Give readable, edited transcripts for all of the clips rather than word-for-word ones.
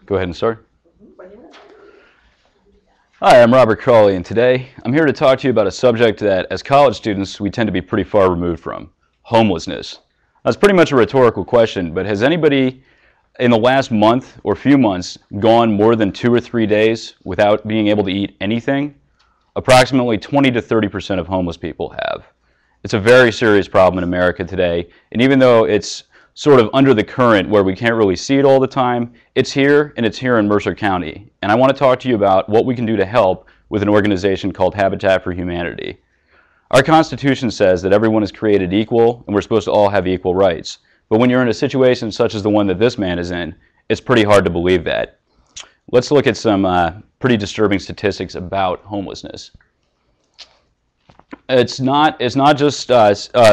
Go ahead and start. Hi, I'm Robert Crawley, and today I'm here to talk to you about a subject that, as college students, we tend to be pretty far removed from: homelessness. That's pretty much a rhetorical question, but has anybody in the last month or few months gone more than 2 or 3 days without being able to eat anything? Approximately 20 to 30% of homeless people have. It's a very serious problem in America today, and even though it's sort of under the current where we can't really see it all the time, it's here, and it's here in Mercer County. And I want to talk to you about what we can do to help with an organization called Habitat for Humanity. Our Constitution says that everyone is created equal, and we're supposed to all have equal rights. But when you're in a situation such as the one that this man is in, it's pretty hard to believe that. Let's look at some pretty disturbing statistics about homelessness. It's not just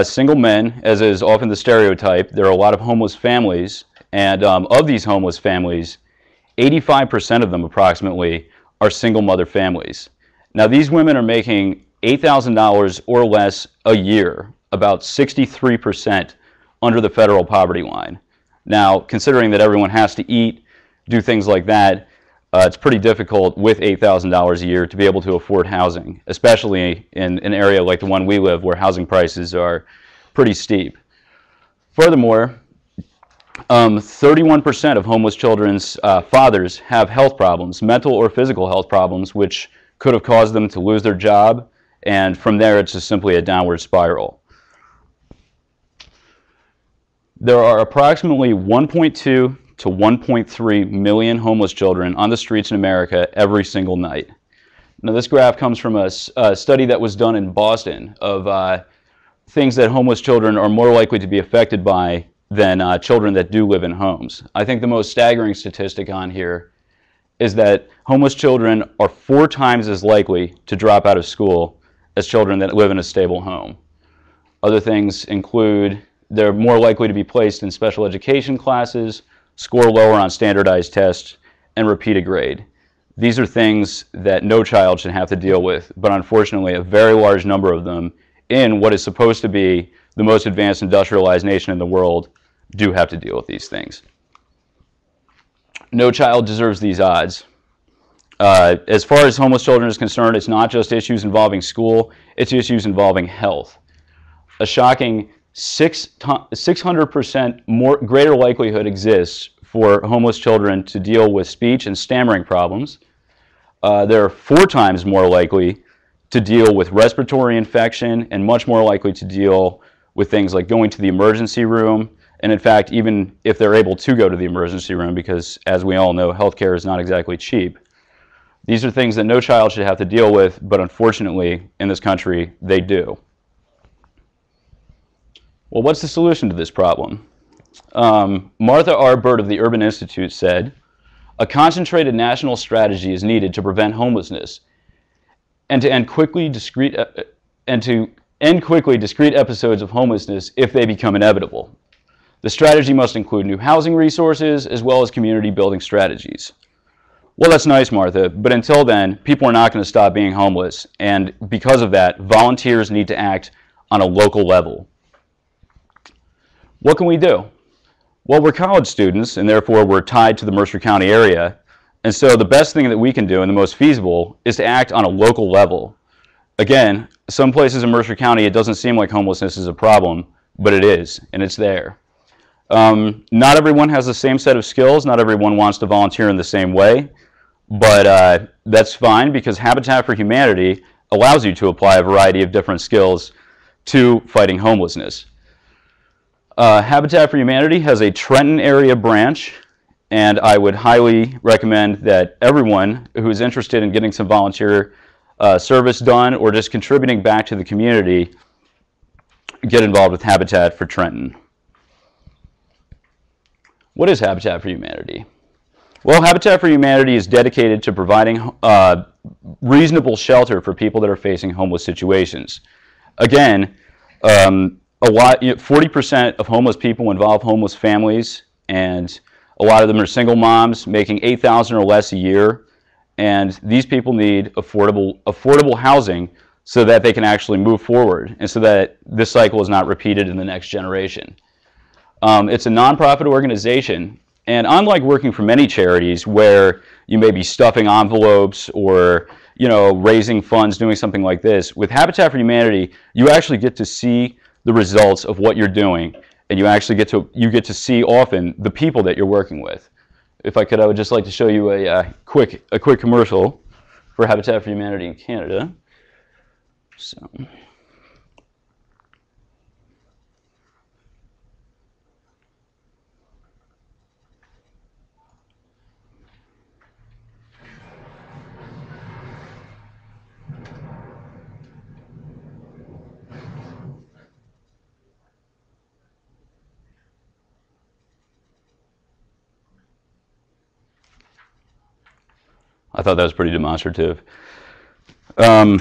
single men, as is often the stereotype. There are a lot of homeless families, and of these homeless families, 85% of them approximately are single mother families. Now, these women are making $8,000 or less a year, about 63% under the federal poverty line. Now, considering that everyone has to eat, do things like that, it's pretty difficult with $8,000 a year to be able to afford housing, especially in an area like the one we live where housing prices are pretty steep. Furthermore, 31% of homeless children's fathers have health problems, mental or physical health problems, which could have caused them to lose their job, and from there it's just simply a downward spiral. There are approximately 1.2 to 1.3 million homeless children on the streets in America every single night. Now, this graph comes from a study that was done in Boston of things that homeless children are more likely to be affected by than children that do live in homes. I think the most staggering statistic on here is that homeless children are 4 times as likely to drop out of school as children that live in a stable home. Other things include they're more likely to be placed in special education classes, score lower on standardized tests, and repeat a grade. These are things that no child should have to deal with, but unfortunately a very large number of them in what is supposed to be the most advanced industrialized nation in the world do have to deal with these things. No child deserves these odds. As far as homeless children is concerned, it's not just issues involving school, it's issues involving health. A shocking 600% greater likelihood exists for homeless children to deal with speech and stammering problems. They're 4 times more likely to deal with respiratory infection and much more likely to deal with things like going to the emergency room. And in fact, even if they're able to go to the emergency room, because as we all know, healthcare is not exactly cheap. These are things that no child should have to deal with, but unfortunately, in this country, they do. Well, what's the solution to this problem? Martha R. Bird of the Urban Institute said, "A concentrated national strategy is needed to prevent homelessness and to end quickly discrete episodes of homelessness if they become inevitable. The strategy must include new housing resources as well as community building strategies." Well, that's nice, Martha, but until then, people are not going to stop being homeless, and because of that, volunteers need to act on a local level. What can we do? Well, we're college students, and therefore we're tied to the Mercer County area, and so the best thing that we can do and the most feasible is to act on a local level. Again, some places in Mercer County it doesn't seem like homelessness is a problem, but it is, and it's there. Not everyone has the same set of skills, not everyone wants to volunteer in the same way, but that's fine because Habitat for Humanity allows you to apply a variety of different skills to fighting homelessness. Habitat for Humanity has a Trenton area branch, and I would highly recommend that everyone who is interested in getting some volunteer service done or just contributing back to the community get involved with Habitat for Trenton. What is Habitat for Humanity? Well, Habitat for Humanity is dedicated to providing reasonable shelter for people that are facing homeless situations. Again, 40% of homeless people involve homeless families, and a lot of them are single moms making $8,000 or less a year, and these people need affordable housing so that they can actually move forward and so that this cycle is not repeated in the next generation. It's a nonprofit organization, and unlike working for many charities where you may be stuffing envelopes or raising funds, doing something like this, with Habitat for Humanity, you actually get to see the results of what you're doing, and you actually get to see often the people that you're working with. If I could, I would just like to show you a quick commercial for Habitat for Humanity in Canada. So. I thought that was pretty demonstrative. Again,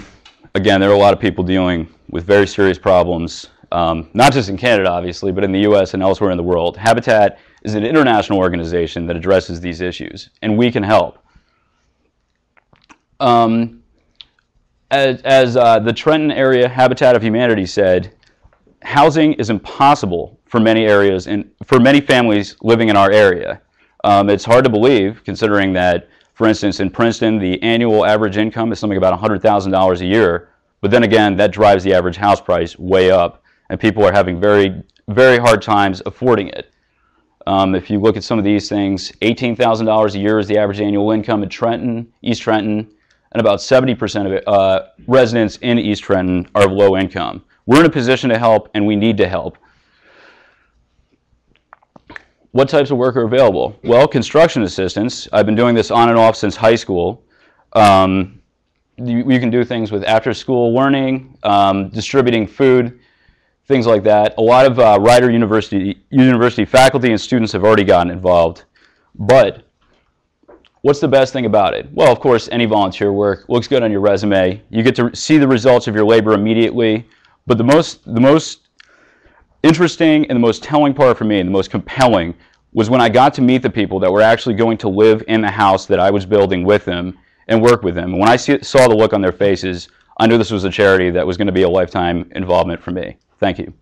there are a lot of people dealing with very serious problems, not just in Canada, obviously, but in the U.S. and elsewhere in the world. Habitat is an international organization that addresses these issues, and we can help. As the Trenton area Habitat of Humanity said, housing is impossible for many areas and for many families living in our area. It's hard to believe, considering that, for instance, in Princeton, the annual average income is something about $100,000 a year, but then again, that drives the average house price way up, and people are having very, very hard times affording it. If you look at some of these things, $18,000 a year is the average annual income in Trenton, East Trenton, and about 70% of it, residents in East Trenton are of low income. We're in a position to help, and we need to help. What types of work are available? Well, construction assistance. I've been doing this on and off since high school. You can do things with after-school learning, distributing food, things like that. A lot of Rider University faculty and students have already gotten involved. But what's the best thing about it? Well, of course, any volunteer work looks good on your resume. You get to see the results of your labor immediately. But the most interesting and the most telling part for me, and the most compelling, was when I got to meet the people that were actually going to live in the house that I was building with them and work with them. And when I saw the look on their faces, I knew this was a charity that was going to be a lifetime involvement for me. Thank you.